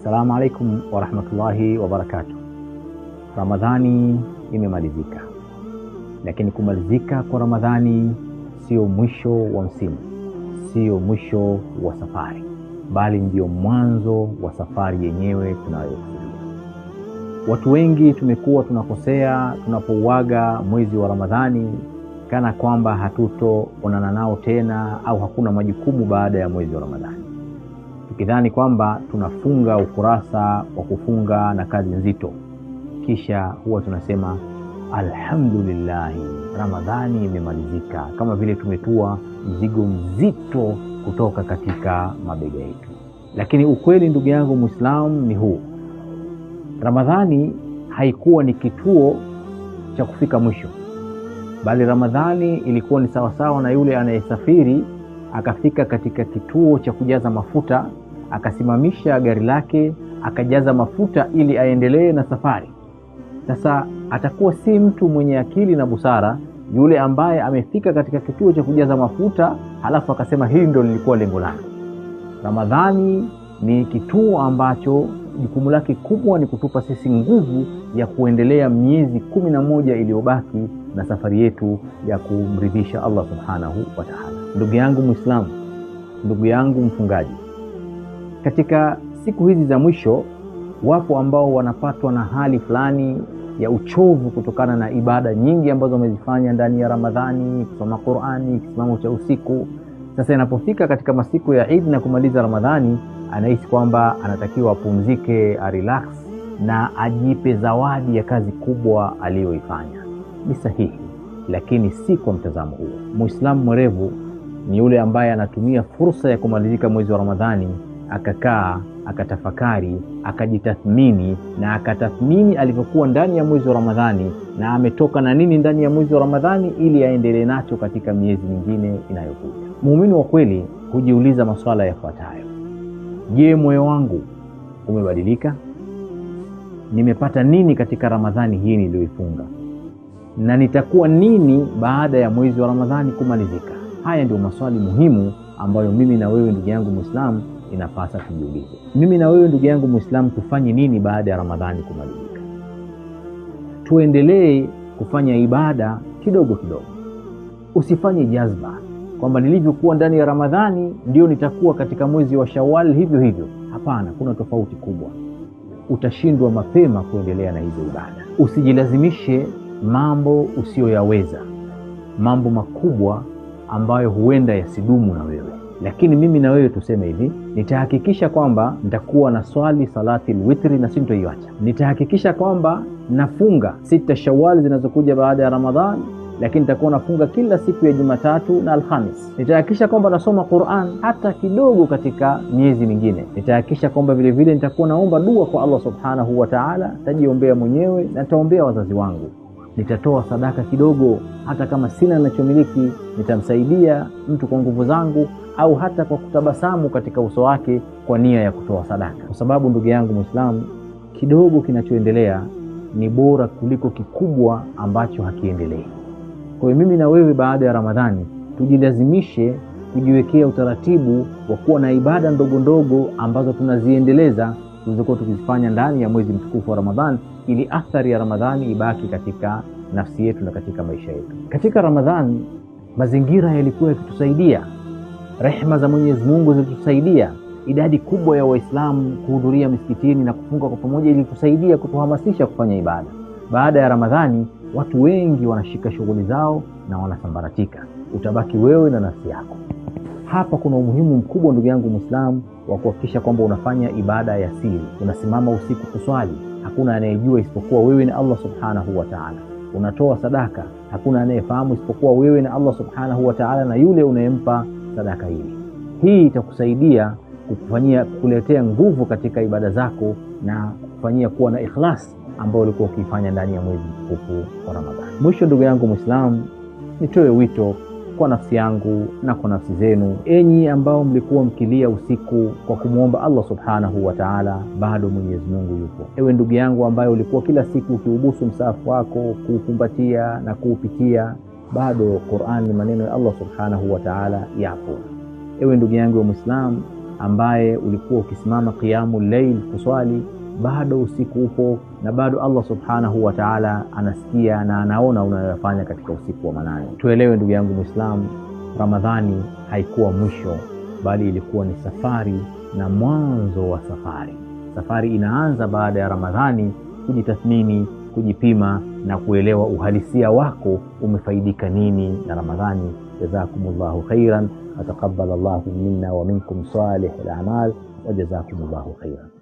Assalamu alaikum wa rahmatullahi wa barakatuh. Ramadhani imemalizika. Lakini kumalizika kwa Ramadhani sio mwisho wa msimu, sio mwisho wa safari, bali ndio mwanzo wa safari yenyewe tunayokusudia. Watu wengi tumekuwa tunakosea tunapouaga mwezi wa Ramadhani, kana kwamba hatutoonana nao tena au hakuna majukumu baada ya mwezi wa Ramadhani, tukidhani kwamba tunafunga ukurasa wa kufunga na kazi nzito. Kisha huwa tunasema alhamdulillah, Ramadhani imemalizika, kama vile tumetua mzigo mzito kutoka katika mabega yetu. Lakini ukweli, ndugu yangu Muislamu, ni huu: Ramadhani haikuwa ni kituo cha kufika mwisho, bali Ramadhani ilikuwa ni sawasawa na yule anayesafiri akafika katika kituo cha kujaza mafuta, akasimamisha gari lake akajaza mafuta ili aendelee na safari. Sasa atakuwa si mtu mwenye akili na busara yule ambaye amefika katika kituo cha kujaza mafuta halafu akasema hili ndio lilikuwa lengo langu. Ramadhani ni kituo ambacho jukumu lake kubwa ni kutupa sisi nguvu ya kuendelea miezi 11 iliyobaki na safari yetu ya kumridhisha Allah subhanahu wa ta'ala. Ndugu yangu Muislamu, ndugu yangu mfungaji, katika siku hizi za mwisho wapo ambao wanapatwa na hali fulani ya uchovu kutokana na ibada nyingi ambazo wamezifanya ndani ya Ramadhani, kusoma Qur'ani, kisimamo cha usiku. Sasa inapofika katika masiku ya Eid na kumaliza Ramadhani, anahisi kwamba anatakiwa apumzike, relax na ajipe zawadi ya kazi kubwa aliyoifanya. Ni sahihi, lakini si kwa mtazamo huo. Muislamu mwerevu ni yule ambaye anatumia fursa ya kumalizika mwezi wa Ramadhani, akakaa, akatafakari, akajitathmini na akatathmini alivyokuwa ndani ya mwezi wa Ramadhani na ametoka na nini ndani ya mwezi wa Ramadhani ili aendelee nacho katika miezi mingine inayokuja. Muumini wa kweli hujiuliza maswala yafuatayo: je, moyo wangu umebadilika? Nimepata nini katika Ramadhani hii niliyoifunga? Na nitakuwa nini baada ya mwezi wa Ramadhani kumalizika? Haya ndio maswali muhimu ambayo mimi na wewe, ndugu yangu Muislamu, inapasa tujiulize. Mimi na wewe, ndugu yangu Muislamu, tufanye nini baada ya Ramadhani kumalizika? Tuendelee kufanya ibada kidogo kidogo. Usifanye jazba kwamba nilivyokuwa ndani ya Ramadhani ndio nitakuwa katika mwezi wa Shawwal hivyo hivyo. Hapana, kuna tofauti kubwa. Utashindwa mapema kuendelea na hizo ibada. Usijilazimishe mambo usiyoyaweza, mambo makubwa ambayo huenda yasidumu na wewe. Lakini mimi na wewe tuseme hivi: nitahakikisha kwamba nitakuwa na swali salati witri na sintoiacha. Nitahakikisha kwamba nafunga 6 Shawwal zinazokuja baada ya Ramadhani, lakini nitakuwa nafunga kila siku ya Jumatatu na Alhamis. Nitahakikisha kwamba nasoma Qur'an hata kidogo katika miezi mingine. Nitahakikisha kwamba vile vile nitakuwa naomba dua kwa Allah subhanahu wa ta'ala, tajiombea mwenyewe na nitaombea wazazi wangu. Nitatoa sadaka kidogo, hata kama sina ninachomiliki, nitamsaidia mtu kwa nguvu zangu au hata kwa kutabasamu katika uso wake kwa nia ya kutoa sadaka. Kwa sababu ndugu yangu Muislamu, kidogo kinachoendelea ni bora kuliko kikubwa ambacho hakiendelei. Kwa hiyo mimi na wewe baada ya Ramadhani tujilazimishe kujiwekea utaratibu wa kuwa na ibada ndogo ndogo ambazo tunaziendeleza tulizokuwa tukizifanya ndani ya mwezi mtukufu wa Ramadhani, ili athari ya Ramadhani ibaki katika nafsi yetu na katika maisha yetu. Katika Ramadhani mazingira yalikuwa yakitusaidia, rehema za Mwenyezi Mungu zilitusaidia, idadi kubwa ya Waislamu kuhudhuria misikitini na kufunga kwa pamoja ili kusaidia kutuhamasisha kufanya ibada. Baada ya Ramadhani watu wengi wanashika shughuli zao na wanasambaratika, utabaki wewe na nafsi yako. Hapa kuna umuhimu mkubwa, ndugu yangu Muislamu, wa kuhakikisha kwamba unafanya ibada ya siri. Unasimama usiku kuswali, hakuna anayejua isipokuwa wewe na Allah subhanahu wa ta'ala. Unatoa sadaka, hakuna anayefahamu isipokuwa wewe na Allah subhanahu wa ta'ala na yule unayempa sadaka hili. Hii itakusaidia kukuletea nguvu katika ibada zako na kufanyia kuwa na ikhlas ambao ulikuwa ukifanya ndani ya mwezi mtukufu wa Ramadhani. Mwisho, ndugu yangu Muislamu, nitoe wito kwa nafsi yangu na kwa nafsi zenu, enyi ambao mlikuwa mkilia usiku kwa kumuomba Allah subhanahu wa ta'ala, bado Mwenyezi Mungu yupo. Ewe ndugu yangu ambaye ulikuwa kila siku ukiubusu msahafu wako, kuukumbatia na kuupitia, bado Qur'an ni maneno ya Allah subhanahu wa ta'ala yapo. Ewe ndugu yangu wa Muislamu, ambaye ulikuwa ukisimama qiyamul layl kuswali, bado usiku upo na bado Allah subhanahu wa ta'ala anasikia na anaona unayofanya katika usiku wa manane. Tuelewe ndugu yangu Muislamu, Ramadhani haikuwa mwisho, bali ilikuwa ni safari na mwanzo wa safari. Safari inaanza baada ya Ramadhani kujitathmini, kujipima na kuelewa uhalisia wako, umefaidika nini na Ramadhani. Jazakumullahu khairan wa taqabbalallahu minna wa minkum salih al-a'mal wa jazakumullahu khairan.